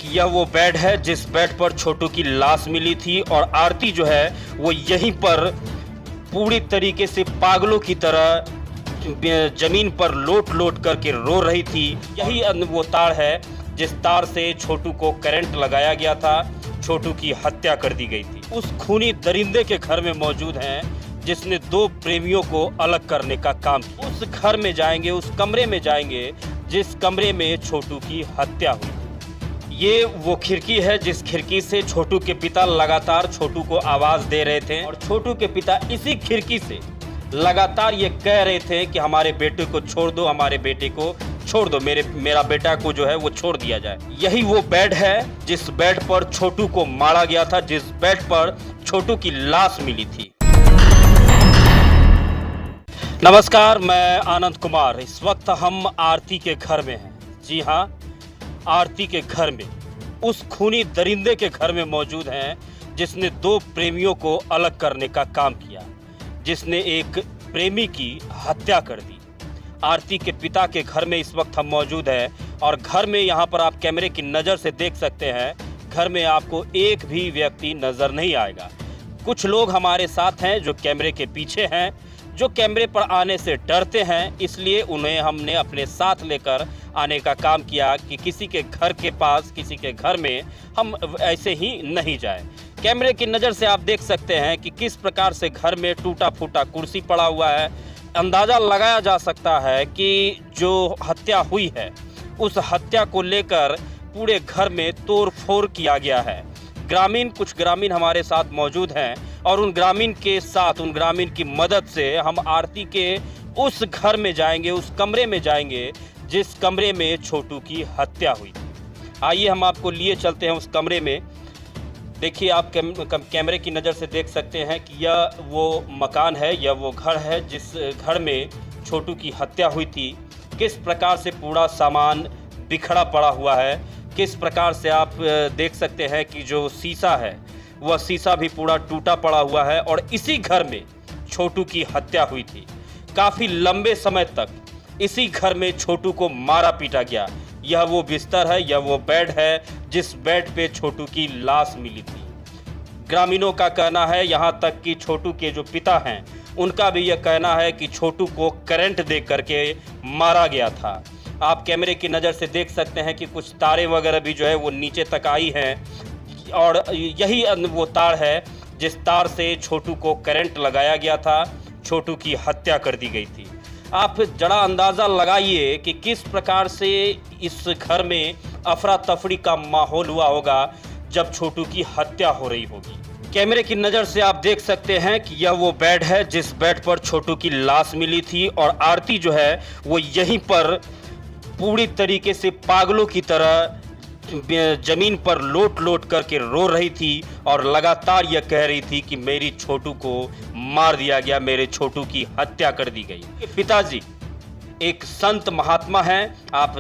कि यह वो बेड है जिस बेड पर छोटू की लाश मिली थी और आरती जो है वो यहीं पर पूरी तरीके से पागलों की तरह जमीन पर लोट लोट करके रो रही थी। यही वो तार है जिस तार से छोटू को करंट लगाया गया था, छोटू की हत्या कर दी गई थी। उस खूनी दरिंदे के घर में मौजूद हैं जिसने दो प्रेमियों को अलग करने का काम किया। उस घर में जाएंगे, उस कमरे में जाएंगे जिस कमरे में छोटू की हत्या हुई। ये वो खिड़की है जिस खिड़की से छोटू के पिता लगातार छोटू को आवाज दे रहे थे और छोटू के पिता इसी खिड़की से लगातार ये कह रहे थे कि हमारे बेटे को छोड़ दो, हमारे बेटे को छोड़ दो, मेरा बेटा को जो है वो छोड़ दिया जाए। यही वो बेड है जिस बेड पर छोटू को मारा गया था, जिस बेड पर छोटू की लाश मिली थी। नमस्कार, मैं आनंद कुमार। इस वक्त हम आरती के घर में हैं। जी हाँ, आरती के घर में, उस खूनी दरिंदे के घर में मौजूद हैं जिसने दो प्रेमियों को अलग करने का काम किया, जिसने एक प्रेमी की हत्या कर दी। आरती के पिता के घर में इस वक्त हम मौजूद हैं और घर में यहाँ पर आप कैमरे की नज़र से देख सकते हैं, घर में आपको एक भी व्यक्ति नज़र नहीं आएगा। कुछ लोग हमारे साथ हैं जो कैमरे के पीछे हैं, जो कैमरे पर आने से डरते हैं, इसलिए उन्हें हमने अपने साथ लेकर आने का काम किया कि किसी के घर के पास, किसी के घर में हम ऐसे ही नहीं जाएं। कैमरे की नज़र से आप देख सकते हैं कि किस प्रकार से घर में टूटा फूटा कुर्सी पड़ा हुआ है। अंदाज़ा लगाया जा सकता है कि जो हत्या हुई है उस हत्या को लेकर पूरे घर में तोड़ फोड़ किया गया है। कुछ ग्रामीण हमारे साथ मौजूद हैं और उन ग्रामीण के साथ, उन ग्रामीण की मदद से हम आरती के उस घर में जाएंगे, उस कमरे में जाएंगे जिस कमरे में छोटू की हत्या हुई। आइए हम आपको लिए चलते हैं उस कमरे में। देखिए, आप कैमरे की नज़र से देख सकते हैं कि यह वो मकान है, यह वो घर है जिस घर में छोटू की हत्या हुई थी। किस प्रकार से पूरा सामान बिखरा पड़ा हुआ है, किस प्रकार से आप देख सकते हैं कि जो शीशा है वह शीशा भी पूरा टूटा पड़ा हुआ है और इसी घर में छोटू की हत्या हुई थी। काफ़ी लंबे समय तक इसी घर में छोटू को मारा पीटा गया। यह वो बिस्तर है, यह वो बेड है जिस बेड पे छोटू की लाश मिली थी। ग्रामीणों का कहना है, यहाँ तक कि छोटू के जो पिता हैं उनका भी यह कहना है कि छोटू को करंट दे करके मारा गया था। आप कैमरे की नज़र से देख सकते हैं कि कुछ तारे वगैरह भी जो है वो नीचे तक आई हैं और यही वो तार है जिस तार से छोटू को करंट लगाया गया था, छोटू की हत्या कर दी गई थी। आप जरा अंदाज़ा लगाइए कि किस प्रकार से इस घर में अफरा तफरी का माहौल हुआ होगा जब छोटू की हत्या हो रही होगी। कैमरे की नज़र से आप देख सकते हैं कि यह वो बेड है जिस बेड पर छोटू की लाश मिली थी और आरती जो है वो यहीं पर पूरी तरीके से पागलों की तरह जमीन पर लोट लोट करके रो रही थी और लगातार यह कह रही थी कि मेरी छोटू को मार दिया गया, मेरे छोटू की हत्या कर दी गई। पिताजी एक संत महात्मा हैं। आप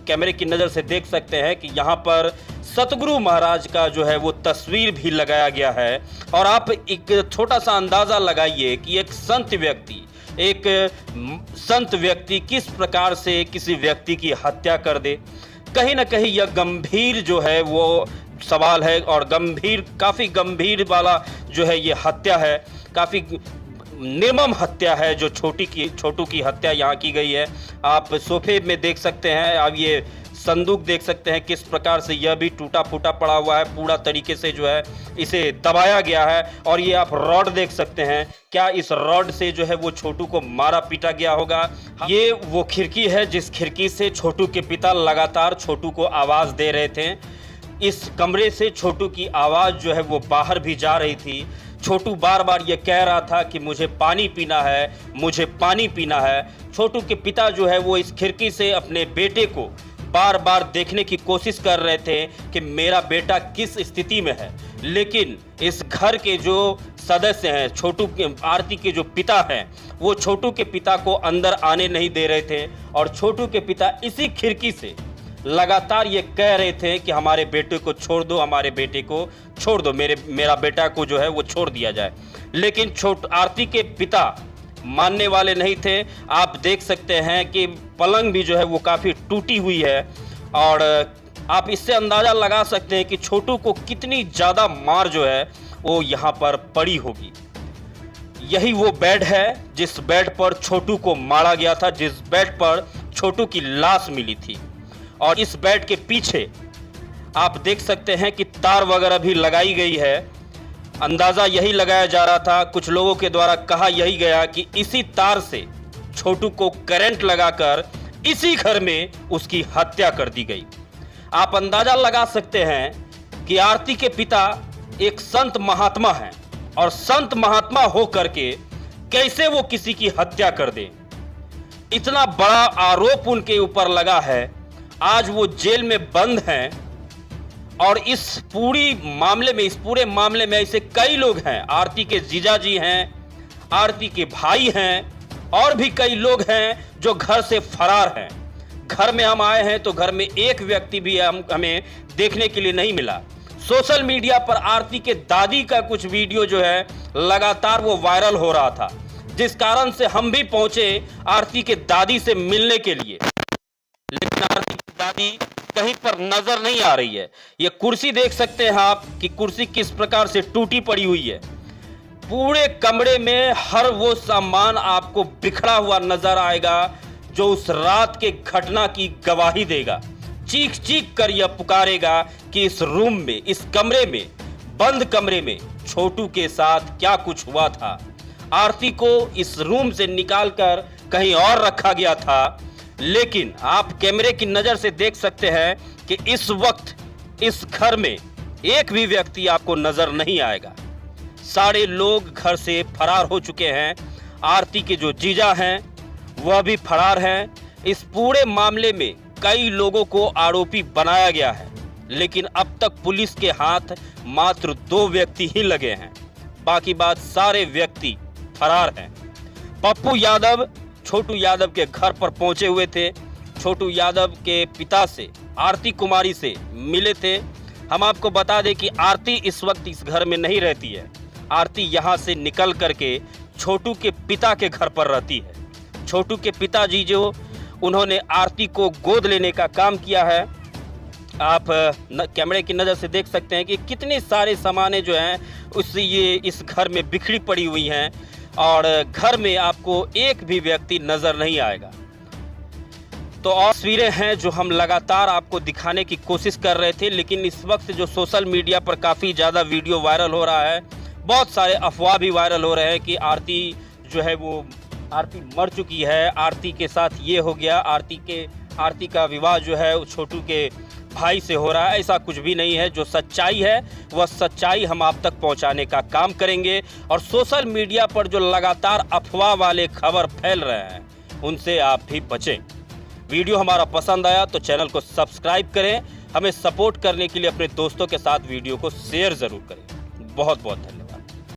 कैमरे की नज़र से देख सकते हैं कि यहाँ पर सतगुरु महाराज का जो है वो तस्वीर भी लगाया गया है और आप एक छोटा सा अंदाज़ा लगाइए कि एक संत व्यक्ति किस प्रकार से किसी व्यक्ति की हत्या कर दे। कहीं ना कहीं यह गंभीर जो है वो सवाल है और काफ़ी गंभीर वाला जो है ये हत्या है, काफ़ी निर्मम हत्या है जो छोटू की हत्या यहाँ की गई है। आप सोफे में देख सकते हैं, आप ये संदूक देख सकते हैं किस प्रकार से यह भी टूटा फूटा पड़ा हुआ है, पूरा तरीके से जो है इसे दबाया गया है। और ये आप रॉड देख सकते हैं, क्या इस रॉड से जो है वो छोटू को मारा पीटा गया होगा। ये वो खिड़की है जिस खिड़की से छोटू के पिता लगातार छोटू को आवाज़ दे रहे थे। इस कमरे से छोटू की आवाज़ जो है वो बाहर भी जा रही थी। छोटू बार बार ये कह रहा था कि मुझे पानी पीना है, मुझे पानी पीना है। छोटू के पिता जो है वो इस खिड़की से अपने बेटे को बार बार देखने की कोशिश कर रहे थे कि मेरा बेटा किस स्थिति में है, लेकिन इस घर के जो सदस्य हैं, आरती के जो पिता हैं, वो छोटू के पिता को अंदर आने नहीं दे रहे थे और छोटू के पिता इसी खिड़की से लगातार ये कह रहे थे कि हमारे बेटे को छोड़ दो, हमारे बेटे को छोड़ दो, मेरा बेटा को जो है वो छोड़ दिया जाए। लेकिन आरती के पिता मानने वाले नहीं थे। आप देख सकते हैं कि पलंग भी जो है वो काफ़ी टूटी हुई है और आप इससे अंदाजा लगा सकते हैं कि छोटू को कितनी ज्यादा मार जो है वो यहाँ पर पड़ी होगी। यही वो बेड है जिस बेड पर छोटू को मारा गया था, जिस बेड पर छोटू की लाश मिली थी। और इस बेड के पीछे आप देख सकते हैं कि तार वगैरह भी लगाई गई है। अंदाजा यही लगाया जा रहा था, कुछ लोगों के द्वारा कहा यही गया कि इसी तार से छोटू को करंट लगाकर इसी घर में उसकी हत्या कर दी गई। आप अंदाजा लगा सकते हैं कि आरती के पिता एक संत महात्मा हैं और संत महात्मा हो करके कैसे वो किसी की हत्या कर दे। इतना बड़ा आरोप उनके ऊपर लगा है, आज वो जेल में बंद हैं। और इस पूरे मामले में ऐसे कई लोग हैं, आरती के जीजाजी हैं, आरती के भाई हैं और भी कई लोग हैं जो घर से फरार हैं। घर में हम आए हैं तो घर में एक व्यक्ति भी हमें देखने के लिए नहीं मिला। सोशल मीडिया पर आरती के दादी का कुछ वीडियो जो है लगातार वो वायरल हो रहा था, जिस कारण से हम भी पहुंचे आरती के दादी से मिलने के लिए, लेकिन आरती की दादी कहीं पर नजर नहीं आ रही है। ये कुर्सी देख सकते हैं आप कि कुर्सी किस प्रकार से टूटी पड़ी हुई है। पूरे कमरे में हर वो सामान आपको बिखरा हुआ नजर आएगा जो उस रात के घटना की गवाही देगा। चीख चीख कर यह पुकारेगा कि इस रूम में, इस कमरे में, बंद कमरे में छोटू के साथ क्या कुछ हुआ था। आरती को इस रूम से निकालकर कहीं और रखा गया था, लेकिन आप कैमरे की नजर से देख सकते हैं कि इस वक्त इस घर में एक भी व्यक्ति आपको नजर नहीं आएगा। सारे लोग घर से फरार हो चुके हैं। आरती के जो जीजा हैं वह भी फरार हैं। इस पूरे मामले में कई लोगों को आरोपी बनाया गया है, लेकिन अब तक पुलिस के हाथ मात्र 2 व्यक्ति ही लगे हैं, बाकी बात सारे व्यक्ति फरार हैं। पप्पू यादव छोटू यादव के घर पर पहुंचे हुए थे, छोटू यादव के पिता से, आरती कुमारी से मिले थे। हम आपको बता दें कि आरती इस वक्त इस घर में नहीं रहती है। आरती यहां से निकल करके छोटू के पिता के घर पर रहती है। छोटू के पिताजी जो उन्होंने आरती को गोद लेने का काम किया है। आप कैमरे की नज़र से देख सकते हैं कि कितने सारे सामानें जो हैं उससे ये इस घर में बिखरी पड़ी हुई हैं और घर में आपको एक भी व्यक्ति नज़र नहीं आएगा। तो और तस्वीरें हैं जो हम लगातार आपको दिखाने की कोशिश कर रहे थे, लेकिन इस वक्त जो सोशल मीडिया पर काफ़ी ज़्यादा वीडियो वायरल हो रहा है, बहुत सारे अफवाह भी वायरल हो रहे हैं कि आरती जो है वो आरती मर चुकी है, आरती के साथ ये हो गया, आरती का विवाह जो है छोटू के भाई से हो रहा है। ऐसा कुछ भी नहीं है। जो सच्चाई है वह सच्चाई हम आप तक पहुंचाने का काम करेंगे और सोशल मीडिया पर जो लगातार अफवाह वाले खबर फैल रहे हैं उनसे आप भी बचें। वीडियो हमारा पसंद आया तो चैनल को सब्सक्राइब करें। हमें सपोर्ट करने के लिए अपने दोस्तों के साथ वीडियो को शेयर ज़रूर करें। बहुत बहुत धन्यवाद।